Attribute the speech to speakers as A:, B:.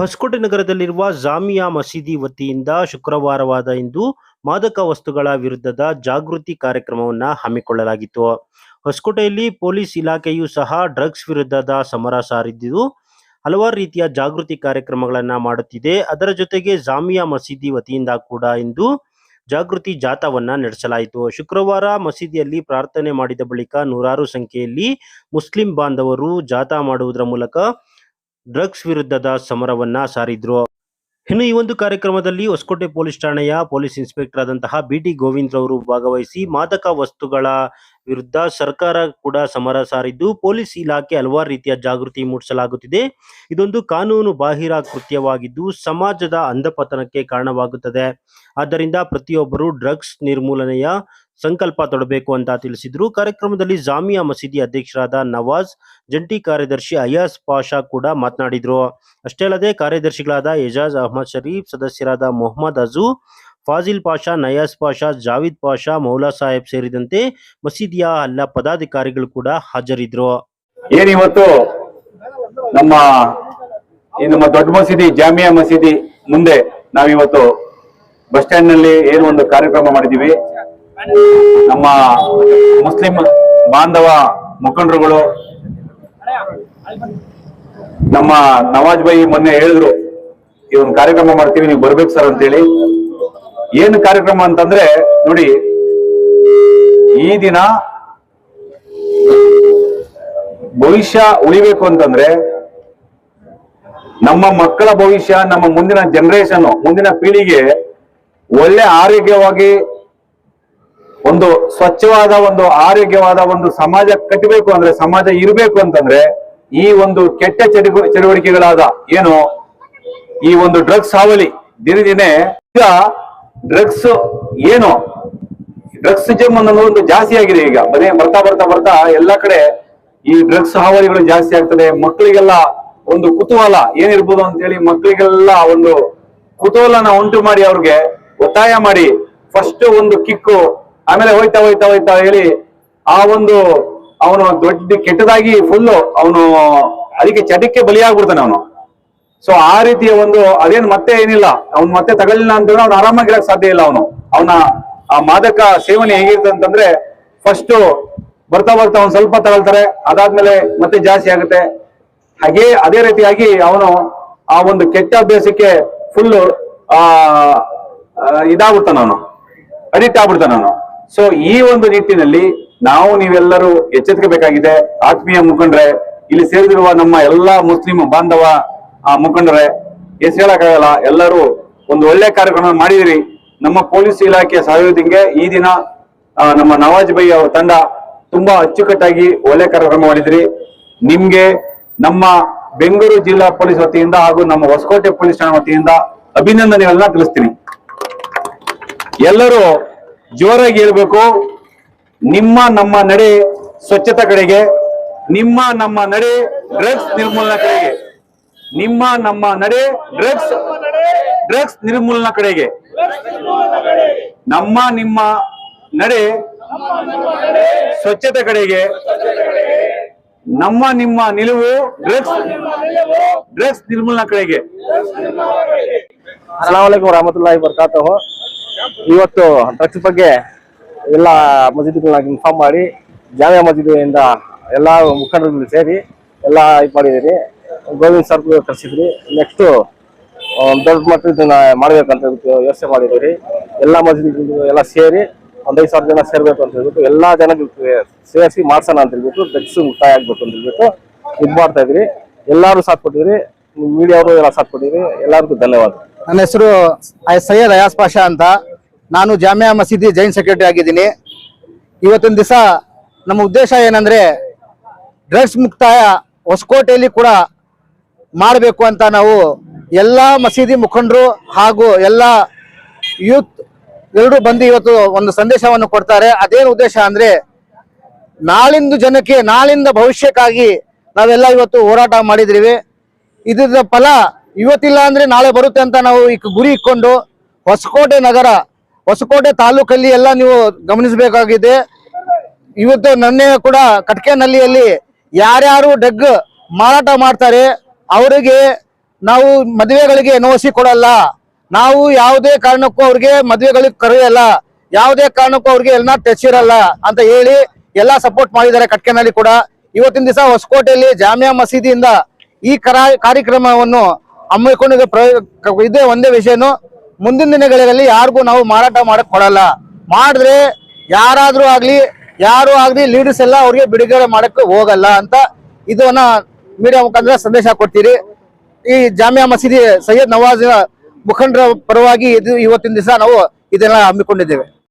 A: ಹೊಸಕೋಟೆ ನಗರದಲ್ಲಿರುವ ಜಾಮಿಯಾ ಮಸೀದಿ ವತಿಯಿಂದ ಶುಕ್ರವಾರವಾದ ಇಂದು ಮಾದಕ ವಸ್ತುಗಳ ವಿರುದ್ಧದ ಜಾಗೃತಿ ಕಾರ್ಯಕ್ರಮವನ್ನು ಹಮ್ಮಿಕೊಳ್ಳಲಾಗಿತ್ತು. ಹೊಸಕೋಟೆಯಲ್ಲಿ ಪೊಲೀಸ್ ಇಲಾಖೆಯೂ ಸಹ ಡ್ರಗ್ಸ್ ವಿರುದ್ಧದ ಸಮರ ಸಾರಿದ್ದು ಹಲವಾರು ರೀತಿಯ ಜಾಗೃತಿ ಕಾರ್ಯಕ್ರಮಗಳನ್ನು ಮಾಡುತ್ತಿದೆ. ಅದರ ಜೊತೆಗೆ ಜಾಮಿಯಾ ಮಸೀದಿ ವತಿಯಿಂದ ಕೂಡ ಇಂದು ಜಾಗೃತಿ ಜಾಥಾವನ್ನ ನಡೆಸಲಾಯಿತು. ಶುಕ್ರವಾರ ಮಸೀದಿಯಲ್ಲಿ ಪ್ರಾರ್ಥನೆ ಮಾಡಿದ ಬಳಿಕ ನೂರಾರು ಸಂಖ್ಯೆಯಲ್ಲಿ ಮುಸ್ಲಿಂ ಬಾಂಧವರು ಜಾಥಾ ಮಾಡುವುದರ ಮೂಲಕ ಡ್ರಗ್ಸ್ ವಿರುದ್ಧದ ಸಮರವನ್ನ ಸಾರಿದ್ರು. ಇನ್ನು ಈ ಒಂದು ಕಾರ್ಯಕ್ರಮದಲ್ಲಿ ಹೊಸಕೋಟೆ ಪೊಲೀಸ್ ಠಾಣೆಯ ಪೊಲೀಸ್ ಇನ್ಸ್ಪೆಕ್ಟರ್ ಆದಂತಹ BT ಗೋವಿಂದ್ ರವರು ಭಾಗವಹಿಸಿ ಮಾದಕ ವಸ್ತುಗಳ ವಿರುದ್ಧ ಸರ್ಕಾರ ಕೂಡ ಸಮರ ಸಾರಿದ್ದು ಪೊಲೀಸ್ ಇಲಾಖೆ ಹಲವಾರು ರೀತಿಯ ಜಾಗೃತಿ ಮೂಡಿಸಲಾಗುತ್ತಿದೆ. ಇದೊಂದು ಕಾನೂನು ಬಾಹಿರ ಕೃತ್ಯವಾಗಿದ್ದು ಸಮಾಜದ ಅಂಧಪತನಕ್ಕೆ ಕಾರಣವಾಗುತ್ತದೆ. ಆದ್ದರಿಂದ ಪ್ರತಿಯೊಬ್ಬರು ಡ್ರಗ್ಸ್ ನಿರ್ಮೂಲನೆಯ ಸಂಕಲ್ಪ ತೊಡಬೇಕು ಅಂತ ತಿಳಿಸಿದ್ರು. ಕಾರ್ಯಕ್ರಮದಲ್ಲಿ ಜಾಮಿಯಾ ಮಸೀದಿ ಅಧ್ಯಕ್ಷರಾದ ನವಾಜ್, ಜಂಟಿ ಕಾರ್ಯದರ್ಶಿ ಅಯಾಸ್ ಪಾಷಾ ಕೂಡ ಮಾತನಾಡಿದ್ರು. ಅಷ್ಟೇ ಅಲ್ಲದೆ ಕಾರ್ಯದರ್ಶಿಗಳಾದ ಎಜಾಜ್ ಅಹಮದ್ ಶರೀಫ್, ಸದಸ್ಯರಾದ ಮೊಹಮ್ಮದ್ ಅಜು, ಫಾಜಿಲ್ ಪಾಷಾ, ನಯಾಸ್ ಪಾಷಾ, ಜಾವಿದ್ ಪಾಷಾ, ಮೌಲಾ ಸಾಹೇಬ್ ಸೇರಿದಂತೆ ಮಸೀದಿಯ ಎಲ್ಲ ಪದಾಧಿಕಾರಿಗಳು ಕೂಡ ಹಾಜರಿದ್ರು.
B: ಏನಿವತ್ತು ನಮ್ಮ ದೊಡ್ಡ ಮಸೀದಿ ಜಾಮಿಯಾ ಮಸೀದಿ ಮುಂದೆ ನಾವಿವತ್ತು ಬಸ್ ಸ್ಟ್ಯಾಂಡ್ ನಲ್ಲಿ ಏನು ಒಂದು ಕಾರ್ಯಕ್ರಮ ಮಾಡಿದೀವಿ. ನಮ್ಮ ಮುಸ್ಲಿಂ ಬಾಂಧವ ಮುಖಂಡರುಗಳು ನಮ್ಮ ನವಾಜ್ ಬೈ ಮೊನ್ನೆ ಹೇಳಿದ್ರು, ಈ ಒಂದು ಕಾರ್ಯಕ್ರಮ ಮಾಡ್ತೀವಿ, ನೀವು ಬರ್ಬೇಕು ಸರ್ ಅಂತೇಳಿ. ಏನು ಕಾರ್ಯಕ್ರಮ ಅಂತಂದ್ರೆ ನೋಡಿ, ಈ ದಿನ ಭವಿಷ್ಯ ಉಳಿಬೇಕು ಅಂತಂದ್ರೆ ನಮ್ಮ ಮಕ್ಕಳ ಭವಿಷ್ಯ, ನಮ್ಮ ಮುಂದಿನ ಜನರೇಷನ್, ಮುಂದಿನ ಪೀಳಿಗೆ ಒಳ್ಳೆ ಆರೋಗ್ಯವಾಗಿ ಒಂದು ಸ್ವಚ್ಛವಾದ ಒಂದು ಆರೋಗ್ಯವಾದ ಒಂದು ಸಮಾಜ ಕಟ್ಟಬೇಕು ಅಂದ್ರೆ, ಸಮಾಜ ಇರಬೇಕು ಅಂತಂದ್ರೆ ಈ ಒಂದು ಕೆಟ್ಟ ಚಟುವಟಿಕೆಗಳಾದ ಏನು ಈ ಒಂದು ಡ್ರಗ್ಸ್ ಹಾವಳಿ ದಿನೇ ದಿನೇ ಈಗ ಡ್ರಗ್ಸ್ ಏನು ಡ್ರಗ್ಸಿಸಮ್ ಅನ್ನೋದು ಒಂದು ಜಾಸ್ತಿ ಆಗಿದೆ. ಈಗ ಬರೀ ಬರ್ತಾ ಬರ್ತಾ ಬರ್ತಾ ಎಲ್ಲಾ ಕಡೆ ಈ ಡ್ರಗ್ಸ್ ಹಾವಳಿಗಳು ಜಾಸ್ತಿ ಆಗ್ತದೆ. ಮಕ್ಕಳಿಗೆಲ್ಲ ಒಂದು ಕುತೂಹಲ ಏನಿರ್ಬೋದು ಅಂತೇಳಿ ಮಕ್ಕಳಿಗೆಲ್ಲ ಒಂದು ಕುತೂಹಲನ ಉಂಟು ಮಾಡಿ ಅವ್ರಿಗೆ ಒತ್ತಾಯ ಮಾಡಿ ಫಸ್ಟ್ ಒಂದು ಕಿಕ್ಕು, ಆಮೇಲೆ ಹೋಯ್ತಾ ಹೋಯ್ತಾ ಹೋಯ್ತಾ ಹೇಳಿ ಆ ಒಂದು ಅವನು ದೊಡ್ಡ ಕೆಟ್ಟದಾಗಿ ಫುಲ್ಲು ಅವನು ಅದಕ್ಕೆ ಚಟಕ್ಕೆ ಬಲಿಯಾಗ್ಬಿಡ್ತಾನೆ ಅವನು. ಸೊ ಆ ರೀತಿಯ ಒಂದು ಅದೇನು ಮತ್ತೆ ಏನಿಲ್ಲ, ಅವ್ನು ಮತ್ತೆ ತಗೊಳ್ಳಿಲ್ಲ ಅಂತಂದ್ರೆ ಅವ್ನು ಆರಾಮಾಗಿರಕ್ ಸಾಧ್ಯ ಇಲ್ಲ. ಅವನ ಆ ಮಾದಕ ಸೇವನೆ ಹೇಗಿರ್ತದೆ ಅಂತಂದ್ರೆ ಫಸ್ಟ್ ಬರ್ತಾ ಬರ್ತಾ ಅವ್ನು ಸ್ವಲ್ಪ ತಗೊಳ್ತಾರೆ, ಅದಾದ್ಮೇಲೆ ಮತ್ತೆ ಜಾಸ್ತಿ ಆಗುತ್ತೆ. ಅದೇ ರೀತಿಯಾಗಿ ಅವನು ಆ ಒಂದು ಕೆಟ್ಟ ಅಭ್ಯಾಸಕ್ಕೆ ಫುಲ್ ಇದಾಗ್ಬಿಡ್ತಾನ, ಅವನು ಅಡಿಕ್ಟ್ ಆಗ್ಬಿಡ್ತಾನ ಅವನು. ಸೊ ಈ ಒಂದು ನಿಟ್ಟಿನಲ್ಲಿ ನಾವು ನೀವೆಲ್ಲರೂ ಎಚ್ಚೆತ್ಕೋಬೇಕಾಗಿದೆ. ಆತ್ಮೀಯ ಮುಖಂಡ್ರೆ, ಇಲ್ಲಿ ಸೇರಿದಿರುವ ನಮ್ಮ ಎಲ್ಲಾ ಮುಸ್ಲಿಂ ಬಾಂಧವ ಮುಖಂಡರೇ, ಹೆಸರು ಹೇಳಕ್ಕಾಗಲ್ಲ, ಎಲ್ಲರೂ ಒಂದು ಒಳ್ಳೆ ಕಾರ್ಯಕ್ರಮ ಮಾಡಿದಿರಿ. ನಮ್ಮ ಪೊಲೀಸ್ ಇಲಾಖೆಯ ಸಹಯೋಗದಿಂಗೆ ಈ ದಿನ ನಮ್ಮ ನವಾಜ್ ಬೈ ಅವರ ತಂಡ ತುಂಬಾ ಅಚ್ಚುಕಟ್ಟಾಗಿ ಒಳ್ಳೆ ಕಾರ್ಯಕ್ರಮ ಮಾಡಿದ್ರಿ. ನಿಮ್ಗೆ ನಮ್ಮ ಬೆಂಗಳೂರು ಜಿಲ್ಲಾ ಪೊಲೀಸ್ ವತಿಯಿಂದ ಹಾಗೂ ನಮ್ಮ ಹೊಸಕೋಟೆ ಪೊಲೀಸ್ ಠಾಣೆ ವತಿಯಿಂದ ಅಭಿನಂದನೆಗಳನ್ನ ತಿಳಿಸ್ತೀನಿ. ಎಲ್ಲರೂ ಜೋರಾಗಿ ಹೇಳ್ಬೇಕು, ನಿಮ್ಮ ನಮ್ಮ ನಡೆ ಸ್ವಚ್ಛತೆ ಕಡೆಗೆ, ನಿಮ್ಮ ನಮ್ಮ ನಡೆ ಡ್ರಗ್ಸ್ ನಿರ್ಮೂಲನಾ ಕಡೆಗೆ, ನಿಮ್ಮ ನಮ್ಮ ನಡೆ ಡ್ರಗ್ಸ್ ನಿರ್ಮೂಲನಾ ಕಡೆಗೆ, ನಮ್ಮ ನಿಮ್ಮ ನಡೆ ಸ್ವಚ್ಛತೆ ಕಡೆಗೆ, ನಮ್ಮ ನಿಮ್ಮ ನಿಲುವು ಡ್ರಗ್ಸ್ ನಿರ್ಮೂಲನಾ ಕಡೆಗೆ.
C: ಅಸ್ಸಲಾಮು ಅಲೈಕುಂ ವರಹಮತುಲ್ಲಾಹಿ ವಬರಕಾತುಹು. ಇವತ್ತು ಡ್ರಗ್ಸ್ ಬಗ್ಗೆ ಎಲ್ಲ ಮಸೀದಿಗಳನ್ನ ಇನ್ಫಾರ್ಮ್ ಮಾಡಿ ಜಾಮಿಯಾ ಮಸೀದಿಯಿಂದ ಎಲ್ಲ ಮುಖಂಡರು ಸೇರಿ ಎಲ್ಲ ಇದು ಮಾಡಿದ್ದೀರಿ. ಗೋವಿಂದ್ ಸರ್ ಕಳಿಸಿದ್ರಿ. ನೆಕ್ಸ್ಟು ದೊಡ್ಡ ಮಟ್ಟದ ಮಾಡ್ಬೇಕಂತ ಯೋಚನೆ ಮಾಡಿದ್ದೀರಿ. ಎಲ್ಲ ಮಸೀದಿಗಳು ಎಲ್ಲ ಸೇರಿ ಒಂದು 5,000 ಜನ ಸೇರ್ಬೇಕು ಅಂತ ಹೇಳ್ಬಿಟ್ಟು ಎಲ್ಲ ಜನಗಳಿಗೆ ಸೇರಿಸಿ ಮಾಡ್ಸೋಣ ಅಂತ ಹೇಳ್ಬಿಟ್ಟು ಡ್ರಗ್ಸ್ ಮುಕ್ತಾಯ ಆಗ್ಬೇಕು ಅಂತ ಹೇಳ್ಬಿಟ್ಟು ಇದು ಮಾಡ್ತಾ ಇದ್ರಿ. ಎಲ್ಲರೂ ಸಾಥ್ ಕೊಟ್ಟಿದ್ರಿ, ಮೀಡಿಯಾವರು ಎಲ್ಲ ಸಾಥ್ ಕೊಟ್ಟಿದ್ರಿ. ಎಲ್ಲರಿಗೂ ಧನ್ಯವಾದ.
D: ನನ್ನ ಹೆಸರು ಸೈಯದ್ ಅಯಾಸ್ ಪಾಷಾ ಅಂತ. ನಾನು ಜಾಮಿಯಾ ಮಸೀದಿ ಜೈನ್ ಸೆಕ್ರೆಟರಿ ಆಗಿದ್ದೀನಿ. ಇವತ್ತಿನ ದಿವಸ ನಮ್ಮ ಉದ್ದೇಶ ಏನಂದ್ರೆ ಡ್ರಗ್ಸ್ ಮುಕ್ತಾಯ ಹೊಸಕೋಟೆಯಲ್ಲಿ ಕೂಡ ಮಾಡಬೇಕು ಅಂತ ನಾವು ಎಲ್ಲ ಮಸೀದಿ ಮುಖಂಡರು ಹಾಗೂ ಎಲ್ಲ ಯೂತ್ ಎರಡು ಬಂದು ಇವತ್ತು ಒಂದು ಸಂದೇಶವನ್ನು ಕೊಡ್ತಾರೆ. ಅದೇನು ಉದ್ದೇಶ ಅಂದ್ರೆ ನಾಳಿಂದು ಜನಕ್ಕೆ, ನಾಳಿಂದ ಭವಿಷ್ಯಕ್ಕಾಗಿ ನಾವೆಲ್ಲ ಇವತ್ತು ಹೋರಾಟ ಮಾಡಿದ್ರೀವಿ. ಇದರ ಫಲ ಇವತ್ತಿಲ್ಲ ಅಂದ್ರೆ ನಾಳೆ ಬರುತ್ತೆ ಅಂತ ನಾವು ಗುರಿ ಇಟ್ಕೊಂಡು ಹೊಸಕೋಟೆ ನಗರ, ಹೊಸಕೋಟೆ ತಾಲೂಕಲ್ಲಿ ಎಲ್ಲ ನೀವು ಗಮನಿಸಬೇಕಾಗಿದೆ. ಇವತ್ತು ನನ್ನೆ ಕೂಡ ಕಟ್ಕೆನಹಳ್ಳಿಯಲ್ಲಿ ಯಾರ್ಯಾರು ಡ್ರಗ್ ಮಾರಾಟ ಮಾಡ್ತಾರೆ ಅವರಿಗೆ ನಾವು ಮದುವೆಗಳಿಗೆ NOC ಕೊಡಲ್ಲ, ನಾವು ಯಾವುದೇ ಕಾರಣಕ್ಕೂ ಅವ್ರಿಗೆ ಮದುವೆಗಳಿಗೆ ಕರೆಯಲ್ಲ, ಯಾವುದೇ ಕಾರಣಕ್ಕೂ ಅವ್ರಿಗೆ ಎಲ್ಲ ಟಚ್ ಇರಲ್ಲ ಅಂತ ಹೇಳಿ ಎಲ್ಲಾ ಸಪೋರ್ಟ್ ಮಾಡಿದ್ದಾರೆ ಕಟ್ಕೆನಲ್ಲಿ ಕೂಡ. ಇವತ್ತಿನ ದಿವಸ ಹೊಸಕೋಟೆಯಲ್ಲಿ ಜಾಮಿಯಾ ಮಸೀದಿಯಿಂದ ಈ ಕಾರ್ಯಕ್ರಮವನ್ನು ಹಮ್ಮಿಕೊಂಡಿರೋ ಇದೇ ಒಂದೇ ವಿಷಯನು, ಮುಂದಿನ ದಿನಗಳಲ್ಲಿ ಯಾರಿಗೂ ನಾವು ಮಾರಾಟ ಮಾಡಕ್ ಕೊಡಲ್ಲ. ಮಾಡಿದ್ರೆ ಯಾರಾದ್ರೂ ಆಗ್ಲಿ ಯಾರು ಆಗ್ಲಿ ಲೀಡರ್ಸ್ ಎಲ್ಲ ಅವ್ರಿಗೆ ಬಿಡುಗಡೆ ಮಾಡಕ್ಕೆ ಹೋಗಲ್ಲ ಅಂತ ಇದನ್ನ ಮೀಡಿಯಾ ಮುಖಾಂತರ ಸಂದೇಶ ಕೊಡ್ತೀರಿ. ಈ ಜಾಮಿಯಾ ಮಸೀದಿ ಸೈಯದ್ ನವಾಜ್ ಮುಖಂಡರ ಪರವಾಗಿ ಇವತ್ತಿನ ದಿವಸ ನಾವು ಇದನ್ನ ಹಮ್ಮಿಕೊಂಡಿದ್ದೇವೆ.